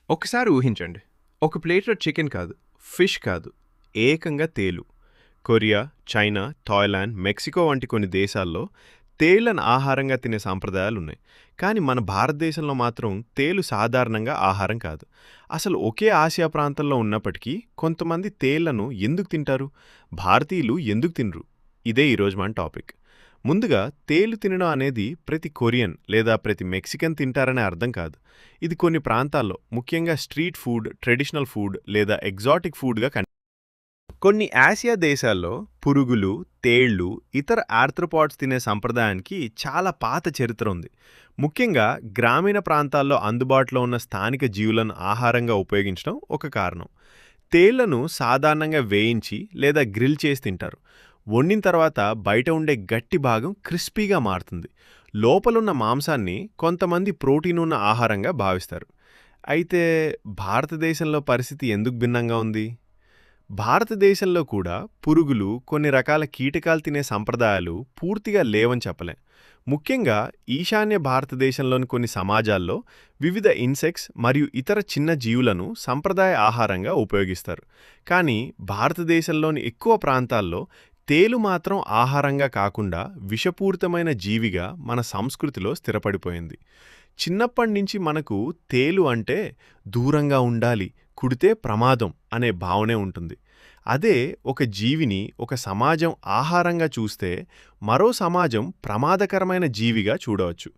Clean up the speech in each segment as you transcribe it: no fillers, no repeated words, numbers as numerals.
ఒకసారి ఊహించండి. ఒక ప్లేట్‌లో చికెన్ కాదు, ఫిష్ కాదు, ఏకంగా తేలు. కొరియా, చైనా, థాయిలాండ్, మెక్సికో వంటి కొన్ని దేశాల్లో తేళ్లను ఆహారంగా తినే సాంప్రదాయాలున్నాయి. కానీ మన భారతదేశంలో మాత్రం తేలు సాధారణంగా ఆహారం కాదు. అసలు ఒకే ఆసియా ప్రాంతంలో ఉన్నప్పటికీ కొంతమంది తేళ్లను ఎందుకు తింటారు? భారతీయులు ఎందుకు తినరు? ఇదే ఈరోజు మన టాపిక్. ముందుగా తేలు తినడం అనేది ప్రతి కొరియన్ లేదా ప్రతి మెక్సికన్ తింటారనే అర్థం కాదు. ఇది కొన్ని ప్రాంతాల్లో ముఖ్యంగా స్ట్రీట్ ఫుడ్, ట్రెడిషనల్ ఫుడ్ లేదా ఎగ్జాటిక్ ఫుడ్‌గా కొన్ని ఆసియా దేశాల్లో పురుగులు, తేళ్లు, ఇతర ఆర్థ్రోపాడ్స్ తినే సంప్రదాయానికి చాలా పాత చరిత్ర ఉంది. ముఖ్యంగా గ్రామీణ ప్రాంతాల్లో అందుబాటులో ఉన్న స్థానిక జీవులను ఆహారంగా ఉపయోగించడం ఒక కారణం. తేళ్లను సాధారణంగా వేయించి లేదా గ్రిల్ చేసి తింటారు. వండిన తర్వాత బయట ఉండే గట్టి భాగం క్రిస్పీగా మారుతుంది. లోపలున్న మాంసాన్ని కొంతమంది ప్రోటీన్ ఉన్న ఆహారంగా భావిస్తారు. అయితే భారతదేశంలో పరిస్థితి ఎందుకు భిన్నంగా ఉంది? భారతదేశంలో కూడా పురుగులు, కొన్ని రకాల కీటకాలు తినే సంప్రదాయాలు పూర్తిగా లేవని చెప్పలేం. ముఖ్యంగా ఈశాన్య భారతదేశంలోని కొన్ని సమాజాల్లో వివిధ ఇన్సెక్ట్స్ మరియు ఇతర చిన్న జీవులను సంప్రదాయ ఆహారంగా ఉపయోగిస్తారు. కానీ భారతదేశంలోని ఎక్కువ ప్రాంతాల్లో తేలు మాత్రం ఆహారంగా కాకుండా విషపూరితమైన జీవిగా మన సంస్కృతిలో స్థిరపడిపోయింది. చిన్నప్పటి నుంచి మనకు తేలు అంటే దూరంగా ఉండాలి, కుడితే ప్రమాదం అనే భావనే ఉంటుంది. అదే ఒక జీవిని ఒక సమాజం ఆహారంగా చూస్తే మరో సమాజం ప్రమాదకరమైన జీవిగా చూడవచ్చు.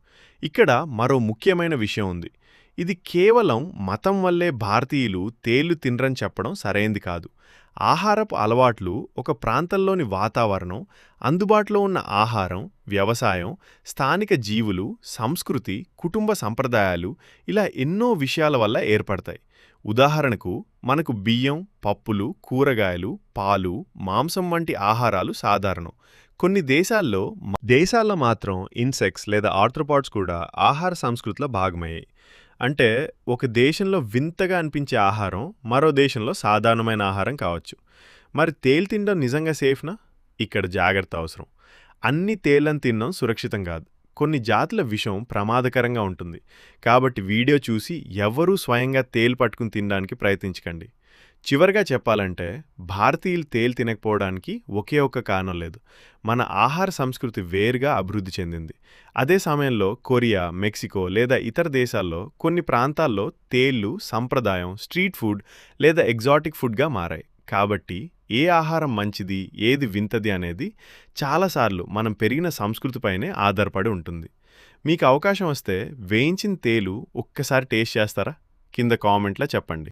ఇక్కడ మరో ముఖ్యమైన విషయం ఉంది. ఇది కేవలం మతం వల్లే భారతీయులు తేళ్లు తినరని చెప్పడం సరైంది కాదు. ఆహారపు అలవాట్లు, ఒక ప్రాంతంలోని వాతావరణం, అందుబాటులో ఉన్న ఆహారం, వ్యవసాయం, స్థానిక జీవులు, సంస్కృతి, కుటుంబ సంప్రదాయాలు ఇలా ఎన్నో విషయాల వల్ల ఏర్పడతాయి. ఉదాహరణకు మనకు బియ్యం, పప్పులు, కూరగాయలు, పాలు, మాంసం వంటి ఆహారాలు సాధారణం. కొన్ని దేశాల్లో మాత్రం ఇన్సెక్ట్స్ లేదా ఆర్థ్రోపాడ్స్ కూడా ఆహార సంస్కృతిలో భాగమయ్యాయి. అంటే ఒక దేశంలో వింతగా అనిపించే ఆహారం మరో దేశంలో సాధారణమైన ఆహారం కావచ్చు. మరి తేలు తినడం నిజంగా సేఫ్‌నా? ఇక్కడ జాగ్రత్త అవసరం. అన్ని తేళ్లను తినడం సురక్షితం కాదు. కొన్ని జాతుల విషం ప్రమాదకరంగా ఉంటుంది. కాబట్టి వీడియో చూసి ఎవ్వరూ స్వయంగా తేలు పట్టుకుని తినడానికి ప్రయత్నించకండి. చివరగా చెప్పాలంటే భారతీయులు తేలు తినకపోవడానికి ఒకే ఒక్క కారణం లేదు. మన ఆహార సంస్కృతి వేరుగా అభివృద్ధి చెందింది. అదే సమయంలో కొరియా, మెక్సికో లేదా ఇతర దేశాల్లో కొన్ని ప్రాంతాల్లో తేళ్లు సంప్రదాయం, స్ట్రీట్ ఫుడ్ లేదా ఎగ్జాటిక్ ఫుడ్గా మారాయి. కాబట్టి ఏ ఆహారం మంచిది, ఏది వింతది అనేది చాలాసార్లు మనం పెరిగిన సంస్కృతిపైనే ఆధారపడి ఉంటుంది. మీకు అవకాశం వస్తే వేయించిన తేలు ఒక్కసారి టేస్ట్ చేస్తారా? కింద కామెంట్లో చెప్పండి.